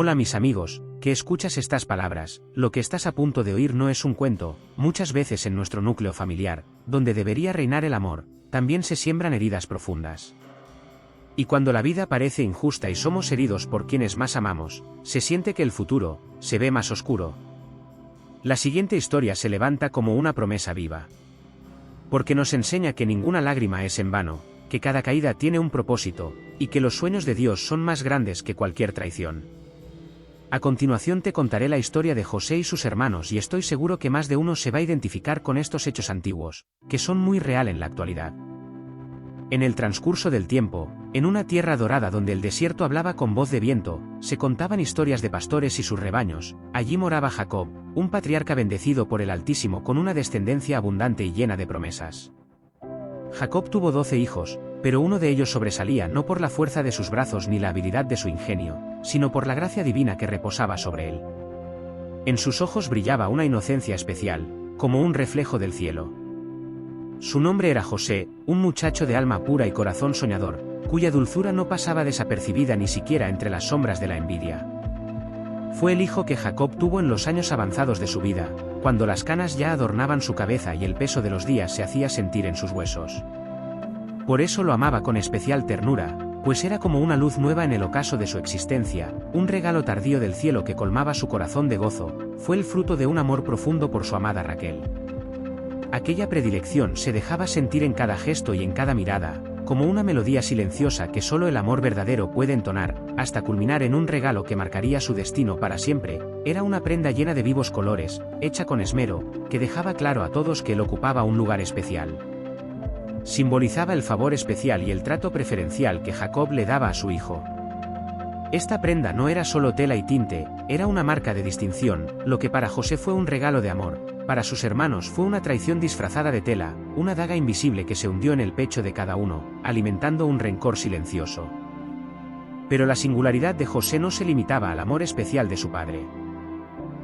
Hola mis amigos, que escuchas estas palabras, lo que estás a punto de oír no es un cuento. Muchas veces en nuestro núcleo familiar, donde debería reinar el amor, también se siembran heridas profundas. Y cuando la vida parece injusta y somos heridos por quienes más amamos, se siente que el futuro se ve más oscuro. La siguiente historia se levanta como una promesa viva. Porque nos enseña que ninguna lágrima es en vano, que cada caída tiene un propósito, y que los sueños de Dios son más grandes que cualquier traición. A continuación te contaré la historia de José y sus hermanos y estoy seguro que más de uno se va a identificar con estos hechos antiguos, que son muy real en la actualidad. En el transcurso del tiempo, en una tierra dorada donde el desierto hablaba con voz de viento, se contaban historias de pastores y sus rebaños. Allí moraba Jacob, un patriarca bendecido por el Altísimo con una descendencia abundante y llena de promesas. Jacob tuvo 12 hijos, pero uno de ellos sobresalía no por la fuerza de sus brazos ni la habilidad de su ingenio, sino por la gracia divina que reposaba sobre él. En sus ojos brillaba una inocencia especial, como un reflejo del cielo. Su nombre era José, un muchacho de alma pura y corazón soñador, cuya dulzura no pasaba desapercibida ni siquiera entre las sombras de la envidia. Fue el hijo que Jacob tuvo en los años avanzados de su vida, cuando las canas ya adornaban su cabeza y el peso de los días se hacía sentir en sus huesos. Por eso lo amaba con especial ternura, pues era como una luz nueva en el ocaso de su existencia, un regalo tardío del cielo que colmaba su corazón de gozo. Fue el fruto de un amor profundo por su amada Raquel. Aquella predilección se dejaba sentir en cada gesto y en cada mirada, como una melodía silenciosa que solo el amor verdadero puede entonar, hasta culminar en un regalo que marcaría su destino para siempre. Era una prenda llena de vivos colores, hecha con esmero, que dejaba claro a todos que él ocupaba un lugar especial. Simbolizaba el favor especial y el trato preferencial que Jacob le daba a su hijo. Esta prenda no era solo tela y tinte, era una marca de distinción. Lo que para José fue un regalo de amor, para sus hermanos fue una traición disfrazada de tela, una daga invisible que se hundió en el pecho de cada uno, alimentando un rencor silencioso. Pero la singularidad de José no se limitaba al amor especial de su padre.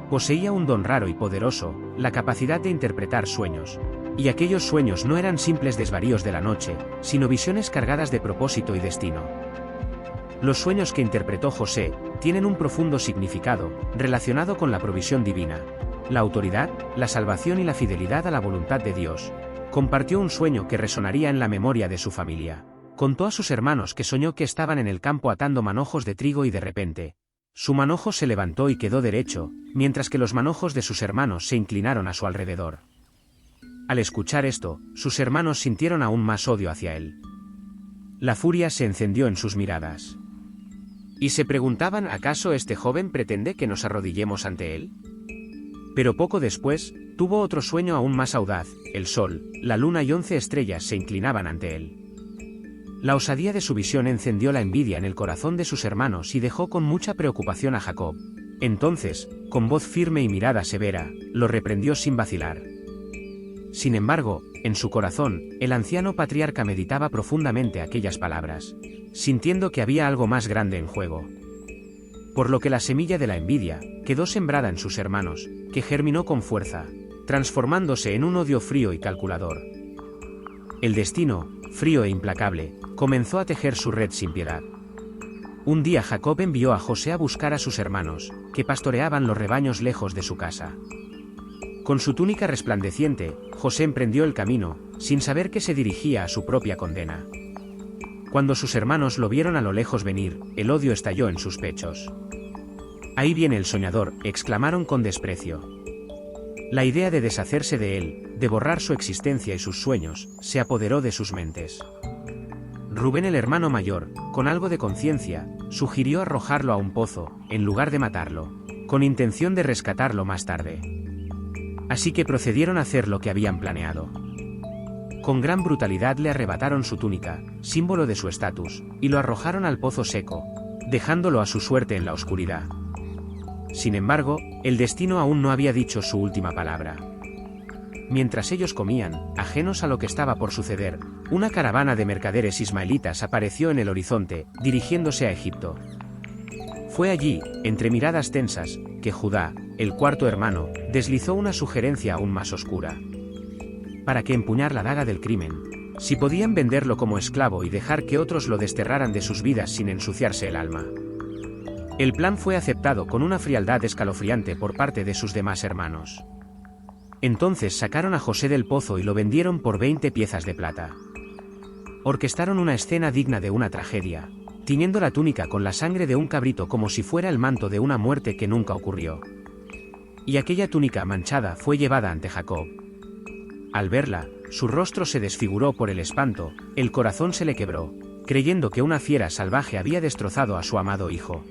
Poseía un don raro y poderoso, la capacidad de interpretar sueños. Y aquellos sueños no eran simples desvaríos de la noche, sino visiones cargadas de propósito y destino. Los sueños que interpretó José tienen un profundo significado, relacionado con la provisión divina, la autoridad, la salvación y la fidelidad a la voluntad de Dios. Compartió un sueño que resonaría en la memoria de su familia. Contó a sus hermanos que soñó que estaban en el campo atando manojos de trigo y de repente, su manojo se levantó y quedó derecho, mientras que los manojos de sus hermanos se inclinaron a su alrededor. Al escuchar esto, sus hermanos sintieron aún más odio hacia él. La furia se encendió en sus miradas. Y se preguntaban, ¿acaso este joven pretende que nos arrodillemos ante él? Pero poco después, tuvo otro sueño aún más audaz. El sol, la luna y 11 estrellas se inclinaban ante él. La osadía de su visión encendió la envidia en el corazón de sus hermanos y dejó con mucha preocupación a Jacob. Entonces, con voz firme y mirada severa, lo reprendió sin vacilar. Sin embargo, en su corazón, el anciano patriarca meditaba profundamente aquellas palabras, sintiendo que había algo más grande en juego. Por lo que la semilla de la envidia quedó sembrada en sus hermanos, que germinó con fuerza, transformándose en un odio frío y calculador. El destino, frío e implacable, comenzó a tejer su red sin piedad. Un día Jacob envió a José a buscar a sus hermanos, que pastoreaban los rebaños lejos de su casa. Con su túnica resplandeciente, José emprendió el camino, sin saber que se dirigía a su propia condena. Cuando sus hermanos lo vieron a lo lejos venir, el odio estalló en sus pechos. «Ahí viene el soñador», exclamaron con desprecio. La idea de deshacerse de él, de borrar su existencia y sus sueños, se apoderó de sus mentes. Rubén, el hermano mayor, con algo de conciencia, sugirió arrojarlo a un pozo, en lugar de matarlo, con intención de rescatarlo más tarde. Así que procedieron a hacer lo que habían planeado. Con gran brutalidad le arrebataron su túnica, símbolo de su estatus, y lo arrojaron al pozo seco, dejándolo a su suerte en la oscuridad. Sin embargo, el destino aún no había dicho su última palabra. Mientras ellos comían, ajenos a lo que estaba por suceder, una caravana de mercaderes ismaelitas apareció en el horizonte, dirigiéndose a Egipto. Fue allí, entre miradas tensas, que Judá, el cuarto hermano, deslizó una sugerencia aún más oscura. ¿Para qué empuñar la daga del crimen? Si podían venderlo como esclavo y dejar que otros lo desterraran de sus vidas sin ensuciarse el alma. El plan fue aceptado con una frialdad escalofriante por parte de sus demás hermanos. Entonces sacaron a José del pozo y lo vendieron por 20 piezas de plata. Orquestaron una escena digna de una tragedia, tiñendo la túnica con la sangre de un cabrito como si fuera el manto de una muerte que nunca ocurrió. Y aquella túnica manchada fue llevada ante Jacob. Al verla, su rostro se desfiguró por el espanto, el corazón se le quebró, creyendo que una fiera salvaje había destrozado a su amado hijo.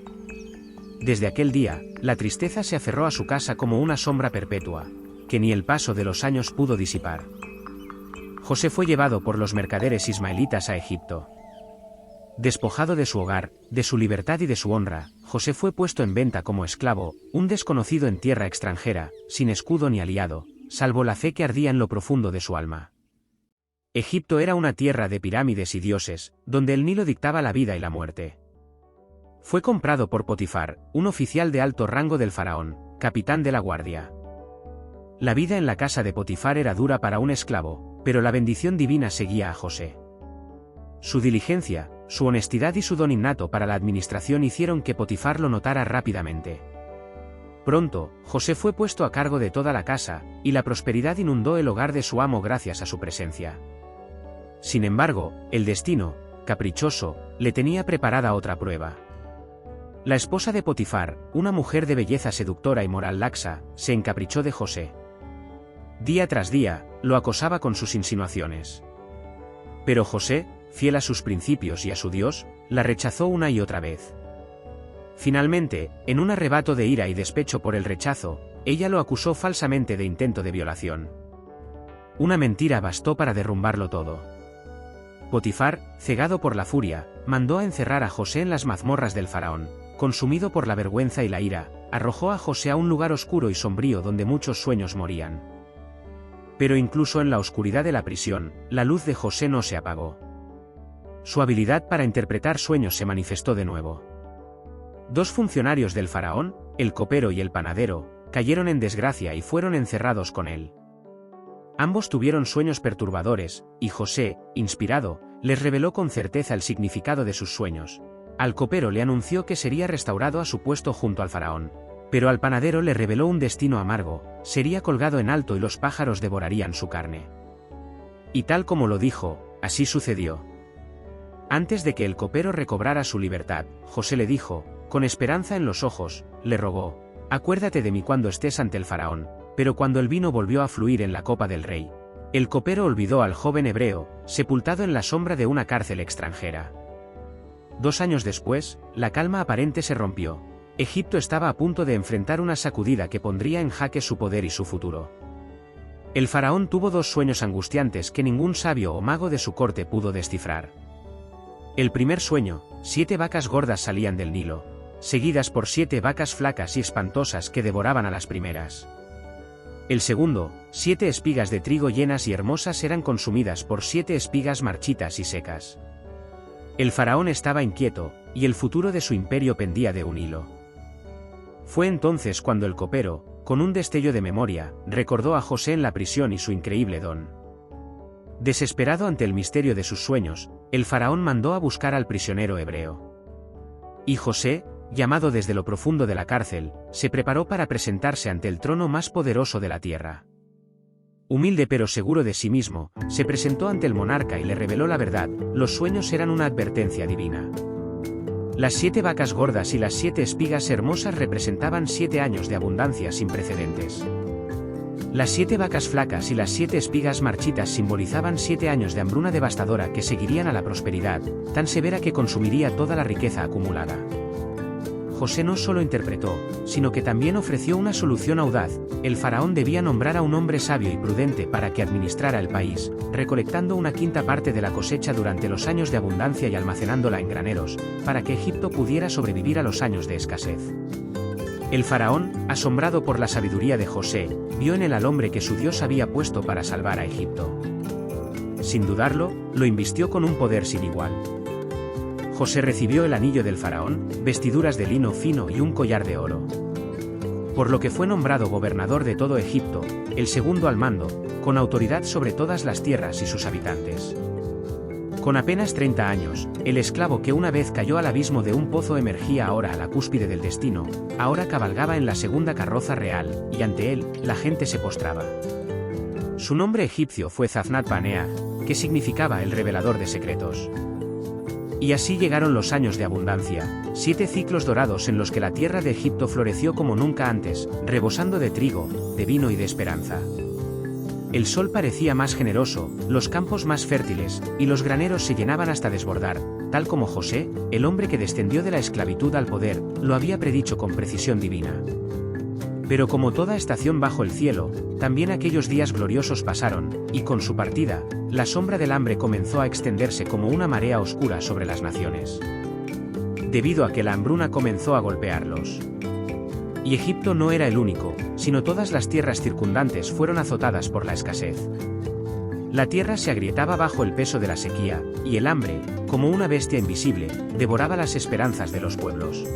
Desde aquel día, la tristeza se aferró a su casa como una sombra perpetua, que ni el paso de los años pudo disipar. José fue llevado por los mercaderes ismaelitas a Egipto. Despojado de su hogar, de su libertad y de su honra, José fue puesto en venta como esclavo, un desconocido en tierra extranjera, sin escudo ni aliado, salvo la fe que ardía en lo profundo de su alma. Egipto era una tierra de pirámides y dioses, donde el Nilo dictaba la vida y la muerte. Fue comprado por Potifar, un oficial de alto rango del faraón, capitán de la guardia. La vida en la casa de Potifar era dura para un esclavo, pero la bendición divina seguía a José. Su diligencia, su honestidad y su don innato para la administración hicieron que Potifar lo notara rápidamente. Pronto, José fue puesto a cargo de toda la casa, y la prosperidad inundó el hogar de su amo gracias a su presencia. Sin embargo, el destino, caprichoso, le tenía preparada otra prueba. La esposa de Potifar, una mujer de belleza seductora y moral laxa, se encaprichó de José. Día tras día, lo acosaba con sus insinuaciones. Pero José, fiel a sus principios y a su Dios, la rechazó una y otra vez. Finalmente, en un arrebato de ira y despecho por el rechazo, ella lo acusó falsamente de intento de violación. Una mentira bastó para derrumbarlo todo. Potifar, cegado por la furia, mandó a encerrar a José en las mazmorras del faraón. Consumido por la vergüenza y la ira, arrojó a José a un lugar oscuro y sombrío donde muchos sueños morían. Pero incluso en la oscuridad de la prisión, la luz de José no se apagó. Su habilidad para interpretar sueños se manifestó de nuevo. Dos funcionarios del faraón, el copero y el panadero, cayeron en desgracia y fueron encerrados con él. Ambos tuvieron sueños perturbadores, y José, inspirado, les reveló con certeza el significado de sus sueños. Al copero le anunció que sería restaurado a su puesto junto al faraón, pero al panadero le reveló un destino amargo, sería colgado en alto y los pájaros devorarían su carne. Y tal como lo dijo, así sucedió. Antes de que el copero recobrara su libertad, José le dijo, con esperanza en los ojos, le rogó: acuérdate de mí cuando estés ante el faraón. Pero cuando el vino volvió a fluir en la copa del rey, el copero olvidó al joven hebreo, sepultado en la sombra de una cárcel extranjera. 2 años después, la calma aparente se rompió. Egipto estaba a punto de enfrentar una sacudida que pondría en jaque su poder y su futuro. El faraón tuvo 2 sueños angustiantes que ningún sabio o mago de su corte pudo descifrar. El primer sueño: 7 vacas gordas salían del Nilo, seguidas por 7 vacas flacas y espantosas que devoraban a las primeras. El segundo: 7 espigas de trigo llenas y hermosas eran consumidas por 7 espigas marchitas y secas. El faraón estaba inquieto, y el futuro de su imperio pendía de un hilo. Fue entonces cuando el copero, con un destello de memoria, recordó a José en la prisión y su increíble don. Desesperado ante el misterio de sus sueños, el faraón mandó a buscar al prisionero hebreo. Y José, llamado desde lo profundo de la cárcel, se preparó para presentarse ante el trono más poderoso de la tierra. Humilde pero seguro de sí mismo, se presentó ante el monarca y le reveló la verdad: los sueños eran una advertencia divina. Las 7 vacas gordas y las 7 espigas hermosas representaban 7 años de abundancia sin precedentes. Las 7 vacas flacas y las 7 espigas marchitas simbolizaban 7 años de hambruna devastadora que seguirían a la prosperidad, tan severa que consumiría toda la riqueza acumulada. José no solo interpretó, sino que también ofreció una solución audaz: el faraón debía nombrar a un hombre sabio y prudente para que administrara el país, recolectando 1/5 parte de la cosecha durante los años de abundancia y almacenándola en graneros, para que Egipto pudiera sobrevivir a los años de escasez. El faraón, asombrado por la sabiduría de José, vio en él al hombre que su Dios había puesto para salvar a Egipto. Sin dudarlo, lo invistió con un poder sin igual. José recibió el anillo del faraón, vestiduras de lino fino y un collar de oro. Por lo que fue nombrado gobernador de todo Egipto, el segundo al mando, con autoridad sobre todas las tierras y sus habitantes. Con apenas 30 años, el esclavo que una vez cayó al abismo de un pozo emergía ahora a la cúspide del destino, ahora cabalgaba en la segunda carroza real, y ante él, la gente se postraba. Su nombre egipcio fue Zaphnath-Paaneah, que significaba el revelador de secretos. Y así llegaron los años de abundancia, 7 ciclos dorados en los que la tierra de Egipto floreció como nunca antes, rebosando de trigo, de vino y de esperanza. El sol parecía más generoso, los campos más fértiles, y los graneros se llenaban hasta desbordar, tal como José, el hombre que descendió de la esclavitud al poder, lo había predicho con precisión divina. Pero como toda estación bajo el cielo, también aquellos días gloriosos pasaron, y con su partida, la sombra del hambre comenzó a extenderse como una marea oscura sobre las naciones. Debido a que la hambruna comenzó a golpearlos. Y Egipto no era el único, sino todas las tierras circundantes fueron azotadas por la escasez. La tierra se agrietaba bajo el peso de la sequía, y el hambre, como una bestia invisible, devoraba las esperanzas de los pueblos.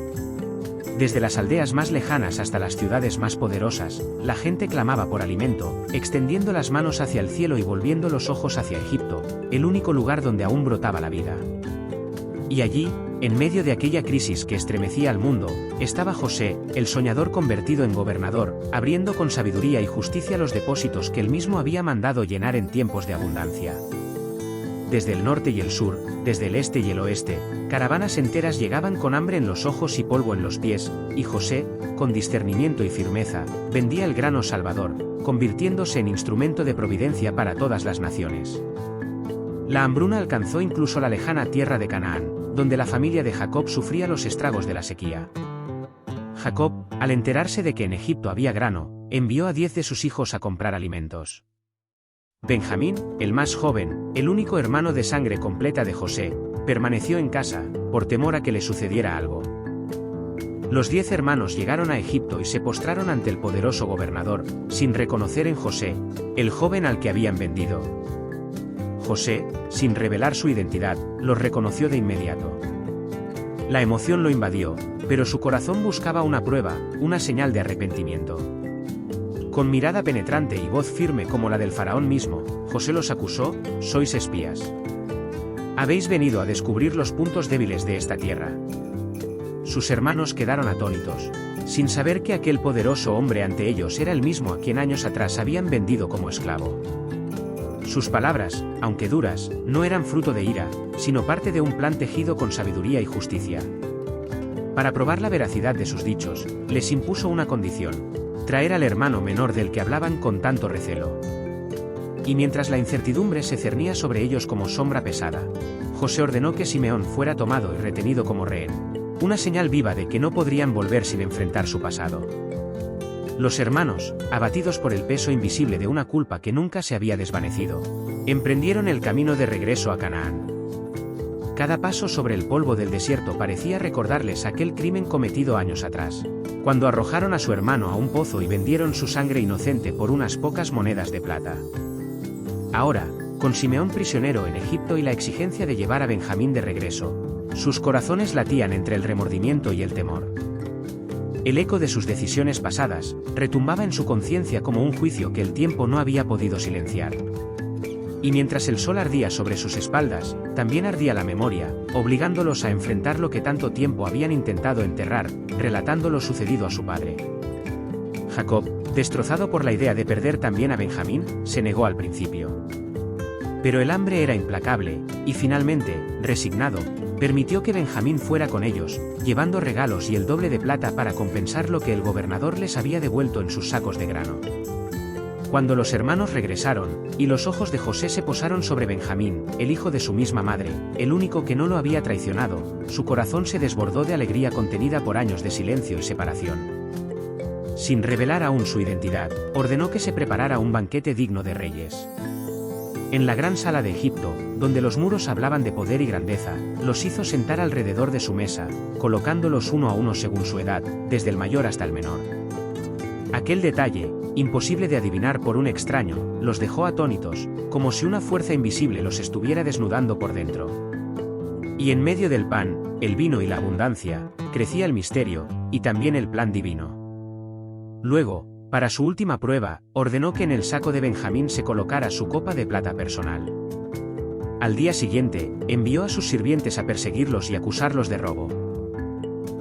Desde las aldeas más lejanas hasta las ciudades más poderosas, la gente clamaba por alimento, extendiendo las manos hacia el cielo y volviendo los ojos hacia Egipto, el único lugar donde aún brotaba la vida. Y allí, en medio de aquella crisis que estremecía al mundo, estaba José, el soñador convertido en gobernador, abriendo con sabiduría y justicia los depósitos que él mismo había mandado llenar en tiempos de abundancia. Desde el norte y el sur, desde el este y el oeste, caravanas enteras llegaban con hambre en los ojos y polvo en los pies, y José, con discernimiento y firmeza, vendía el grano salvador, convirtiéndose en instrumento de providencia para todas las naciones. La hambruna alcanzó incluso la lejana tierra de Canaán, donde la familia de Jacob sufría los estragos de la sequía. Jacob, al enterarse de que en Egipto había grano, envió a 10 de sus hijos a comprar alimentos. Benjamín, el más joven, el único hermano de sangre completa de José, permaneció en casa, por temor a que le sucediera algo. Los 10 hermanos llegaron a Egipto y se postraron ante el poderoso gobernador, sin reconocer en José, el joven al que habían vendido. José, sin revelar su identidad, los reconoció de inmediato. La emoción lo invadió, pero su corazón buscaba una prueba, una señal de arrepentimiento. Con mirada penetrante y voz firme como la del faraón mismo, José los acusó: «Sois espías. Habéis venido a descubrir los puntos débiles de esta tierra». Sus hermanos quedaron atónitos, sin saber que aquel poderoso hombre ante ellos era el mismo a quien años atrás habían vendido como esclavo. Sus palabras, aunque duras, no eran fruto de ira, sino parte de un plan tejido con sabiduría y justicia. Para probar la veracidad de sus dichos, les impuso una condición: traer al hermano menor del que hablaban con tanto recelo. Y mientras la incertidumbre se cernía sobre ellos como sombra pesada, José ordenó que Simeón fuera tomado y retenido como rehén, una señal viva de que no podrían volver sin enfrentar su pasado. Los hermanos, abatidos por el peso invisible de una culpa que nunca se había desvanecido, emprendieron el camino de regreso a Canaán. Cada paso sobre el polvo del desierto parecía recordarles aquel crimen cometido años atrás, cuando arrojaron a su hermano a un pozo y vendieron su sangre inocente por unas pocas monedas de plata. Ahora, con Simeón prisionero en Egipto y la exigencia de llevar a Benjamín de regreso, sus corazones latían entre el remordimiento y el temor. El eco de sus decisiones pasadas retumbaba en su conciencia como un juicio que el tiempo no había podido silenciar. Y mientras el sol ardía sobre sus espaldas, también ardía la memoria, obligándolos a enfrentar lo que tanto tiempo habían intentado enterrar, relatando lo sucedido a su padre. Jacob, destrozado por la idea de perder también a Benjamín, se negó al principio. Pero el hambre era implacable, y finalmente, resignado, permitió que Benjamín fuera con ellos, llevando regalos y el doble de plata para compensar lo que el gobernador les había devuelto en sus sacos de grano. Cuando los hermanos regresaron, y los ojos de José se posaron sobre Benjamín, el hijo de su misma madre, el único que no lo había traicionado, su corazón se desbordó de alegría contenida por años de silencio y separación. Sin revelar aún su identidad, ordenó que se preparara un banquete digno de reyes. En la gran sala de Egipto, donde los muros hablaban de poder y grandeza, los hizo sentar alrededor de su mesa, colocándolos uno a uno según su edad, desde el mayor hasta el menor. Aquel detalle, imposible de adivinar por un extraño, los dejó atónitos, como si una fuerza invisible los estuviera desnudando por dentro. Y en medio del pan, el vino y la abundancia, crecía el misterio, y también el plan divino. Luego, para su última prueba, ordenó que en el saco de Benjamín se colocara su copa de plata personal. Al día siguiente, envió a sus sirvientes a perseguirlos y acusarlos de robo.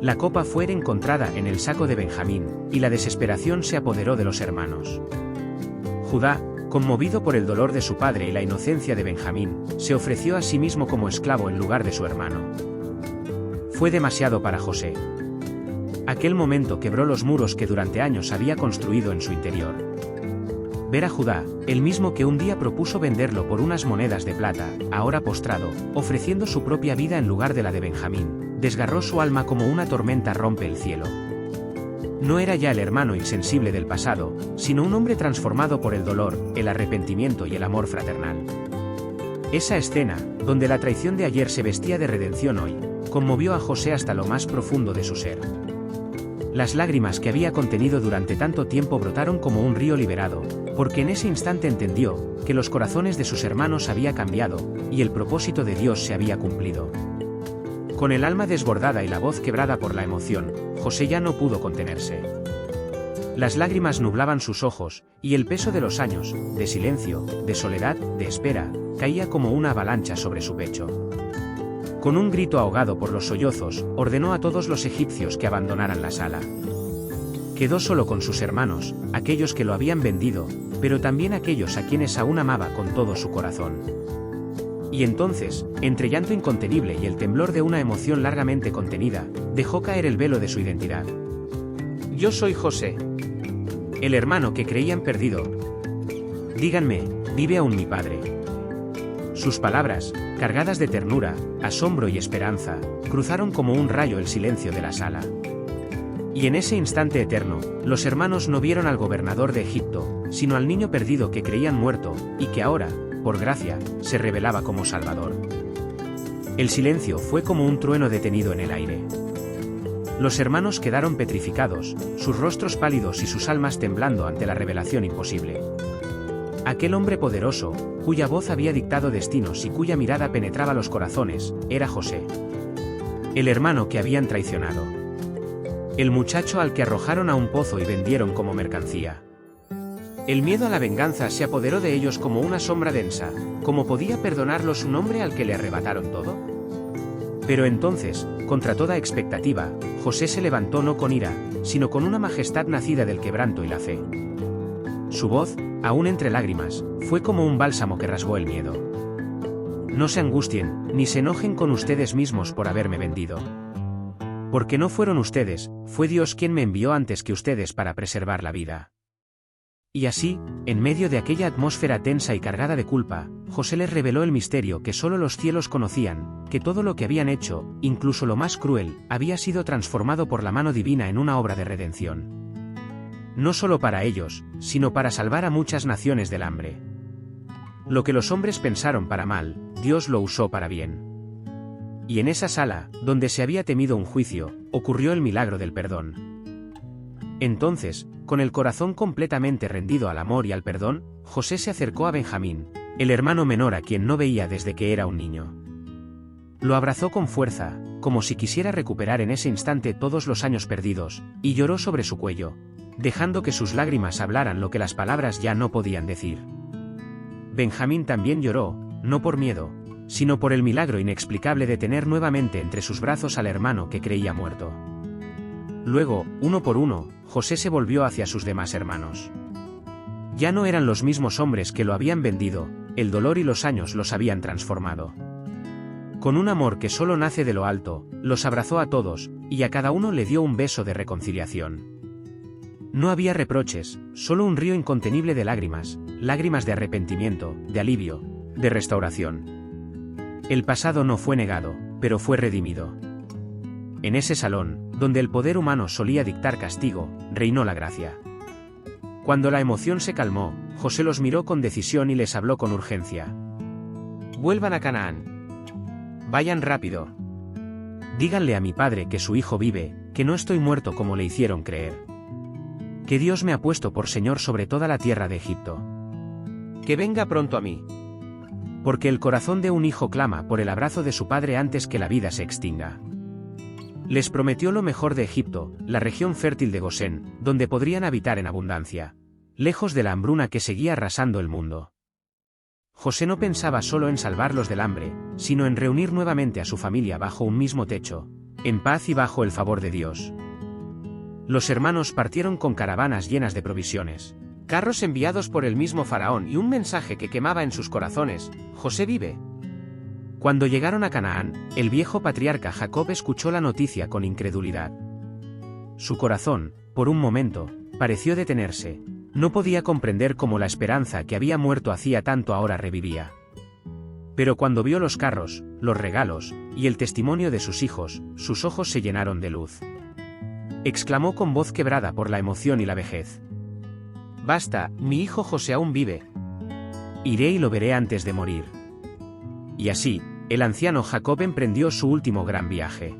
La copa fue encontrada en el saco de Benjamín, y la desesperación se apoderó de los hermanos. Judá, conmovido por el dolor de su padre y la inocencia de Benjamín, se ofreció a sí mismo como esclavo en lugar de su hermano. Fue demasiado para José. Aquel momento quebró los muros que durante años había construido en su interior. Ver a Judá, el mismo que un día propuso venderlo por unas monedas de plata, ahora postrado, ofreciendo su propia vida en lugar de la de Benjamín, desgarró su alma como una tormenta rompe el cielo. No era ya el hermano insensible del pasado, sino un hombre transformado por el dolor, el arrepentimiento y el amor fraternal. Esa escena, donde la traición de ayer se vestía de redención hoy, conmovió a José hasta lo más profundo de su ser. Las lágrimas que había contenido durante tanto tiempo brotaron como un río liberado, porque en ese instante entendió que los corazones de sus hermanos había cambiado, y el propósito de Dios se había cumplido. Con el alma desbordada y la voz quebrada por la emoción, José ya no pudo contenerse. Las lágrimas nublaban sus ojos, y el peso de los años, de silencio, de soledad, de espera, caía como una avalancha sobre su pecho. Con un grito ahogado por los sollozos, ordenó a todos los egipcios que abandonaran la sala. Quedó solo con sus hermanos, aquellos que lo habían vendido, pero también aquellos a quienes aún amaba con todo su corazón. Y entonces, entre llanto incontenible y el temblor de una emoción largamente contenida, dejó caer el velo de su identidad. Yo soy José, el hermano que creían perdido. Díganme, ¿vive aún mi padre? Sus palabras, cargadas de ternura, asombro y esperanza, cruzaron como un rayo el silencio de la sala. Y en ese instante eterno, los hermanos no vieron al gobernador de Egipto, sino al niño perdido que creían muerto, y que ahora, por gracia, se revelaba como Salvador. El silencio fue como un trueno detenido en el aire. Los hermanos quedaron petrificados, sus rostros pálidos y sus almas temblando ante la revelación imposible. Aquel hombre poderoso, cuya voz había dictado destinos y cuya mirada penetraba los corazones, era José. El hermano que habían traicionado. El muchacho al que arrojaron a un pozo y vendieron como mercancía. El miedo a la venganza se apoderó de ellos como una sombra densa. ¿Cómo podía perdonarlos un hombre al que le arrebataron todo? Pero entonces, contra toda expectativa, José se levantó no con ira, sino con una majestad nacida del quebranto y la fe. Su voz, aún entre lágrimas, fue como un bálsamo que rasgó el miedo. No se angustien, ni se enojen con ustedes mismos por haberme vendido. Porque no fueron ustedes, fue Dios quien me envió antes que ustedes para preservar la vida. Y así, en medio de aquella atmósfera tensa y cargada de culpa, José les reveló el misterio que solo los cielos conocían, que todo lo que habían hecho, incluso lo más cruel, había sido transformado por la mano divina en una obra de redención. No solo para ellos, sino para salvar a muchas naciones del hambre. Lo que los hombres pensaron para mal, Dios lo usó para bien. Y en esa sala, donde se había temido un juicio, ocurrió el milagro del perdón. Entonces, con el corazón completamente rendido al amor y al perdón, José se acercó a Benjamín, el hermano menor a quien no veía desde que era un niño. Lo abrazó con fuerza, como si quisiera recuperar en ese instante todos los años perdidos, y lloró sobre su cuello, dejando que sus lágrimas hablaran lo que las palabras ya no podían decir. Benjamín también lloró, no por miedo, sino por el milagro inexplicable de tener nuevamente entre sus brazos al hermano que creía muerto. Luego, uno por uno, José se volvió hacia sus demás hermanos. Ya no eran los mismos hombres que lo habían vendido, el dolor y los años los habían transformado. Con un amor que solo nace de lo alto, los abrazó a todos, y a cada uno le dio un beso de reconciliación. No había reproches, solo un río incontenible de lágrimas, lágrimas de arrepentimiento, de alivio, de restauración. El pasado no fue negado, pero fue redimido. En ese salón, donde el poder humano solía dictar castigo, reinó la gracia. Cuando la emoción se calmó, José los miró con decisión y les habló con urgencia. Vuelvan a Canaán. Vayan rápido. Díganle a mi padre que su hijo vive, que no estoy muerto como le hicieron creer. Que Dios me ha puesto por Señor sobre toda la tierra de Egipto. Que venga pronto a mí. Porque el corazón de un hijo clama por el abrazo de su padre antes que la vida se extinga. Les prometió lo mejor de Egipto, la región fértil de Gosén, donde podrían habitar en abundancia, lejos de la hambruna que seguía arrasando el mundo. José no pensaba solo en salvarlos del hambre, sino en reunir nuevamente a su familia bajo un mismo techo, en paz y bajo el favor de Dios. Los hermanos partieron con caravanas llenas de provisiones, carros enviados por el mismo faraón y un mensaje que quemaba en sus corazones: José vive. Cuando llegaron a Canaán, el viejo patriarca Jacob escuchó la noticia con incredulidad. Su corazón, por un momento, pareció detenerse. No podía comprender cómo la esperanza que había muerto hacía tanto ahora revivía. Pero cuando vio los carros, los regalos, y el testimonio de sus hijos, sus ojos se llenaron de luz. Exclamó con voz quebrada por la emoción y la vejez: «Basta, mi hijo José aún vive. Iré y lo veré antes de morir». Y así, el anciano Jacob emprendió su último gran viaje.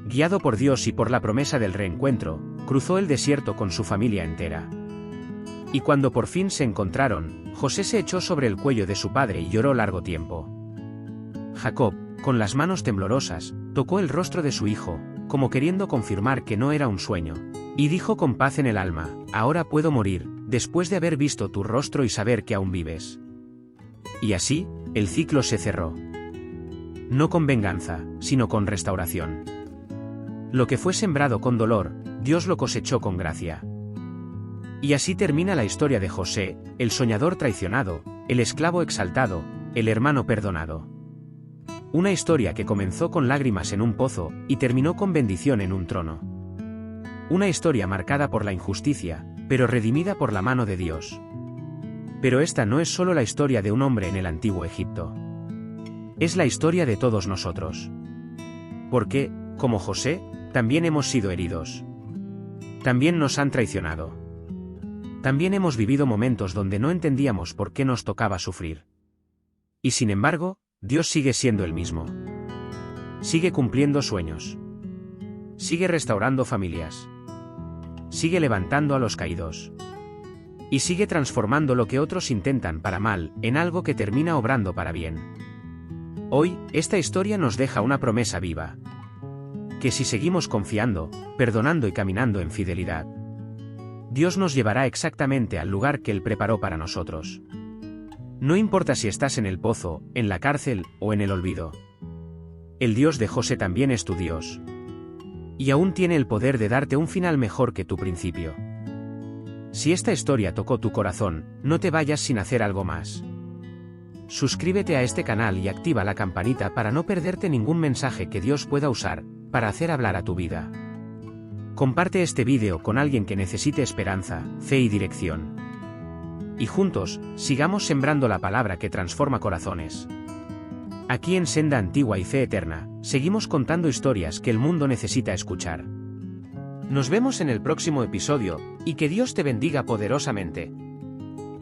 Guiado por Dios y por la promesa del reencuentro, cruzó el desierto con su familia entera. Y cuando por fin se encontraron, José se echó sobre el cuello de su padre y lloró largo tiempo. Jacob, con las manos temblorosas, tocó el rostro de su hijo, como queriendo confirmar que no era un sueño, y dijo con paz en el alma: «Ahora puedo morir, después de haber visto tu rostro y saber que aún vives». Y así, el ciclo se cerró. No con venganza, sino con restauración. Lo que fue sembrado con dolor, Dios lo cosechó con gracia. Y así termina la historia de José, el soñador traicionado, el esclavo exaltado, el hermano perdonado. Una historia que comenzó con lágrimas en un pozo, y terminó con bendición en un trono. Una historia marcada por la injusticia, pero redimida por la mano de Dios. Pero esta no es solo la historia de un hombre en el antiguo Egipto. Es la historia de todos nosotros. Porque, como José, también hemos sido heridos. También nos han traicionado. También hemos vivido momentos donde no entendíamos por qué nos tocaba sufrir. Y sin embargo, Dios sigue siendo el mismo. Sigue cumpliendo sueños. Sigue restaurando familias. Sigue levantando a los caídos. Y sigue transformando lo que otros intentan para mal, en algo que termina obrando para bien. Hoy, esta historia nos deja una promesa viva. Que si seguimos confiando, perdonando y caminando en fidelidad, Dios nos llevará exactamente al lugar que Él preparó para nosotros. No importa si estás en el pozo, en la cárcel, o en el olvido. El Dios de José también es tu Dios. Y aún tiene el poder de darte un final mejor que tu principio. Si esta historia tocó tu corazón, no te vayas sin hacer algo más. Suscríbete a este canal y activa la campanita para no perderte ningún mensaje que Dios pueda usar para hacer hablar a tu vida. Comparte este vídeo con alguien que necesite esperanza, fe y dirección. Y juntos, sigamos sembrando la palabra que transforma corazones. Aquí en Senda Antigua y Fe Eterna, seguimos contando historias que el mundo necesita escuchar. Nos vemos en el próximo episodio, y que Dios te bendiga poderosamente.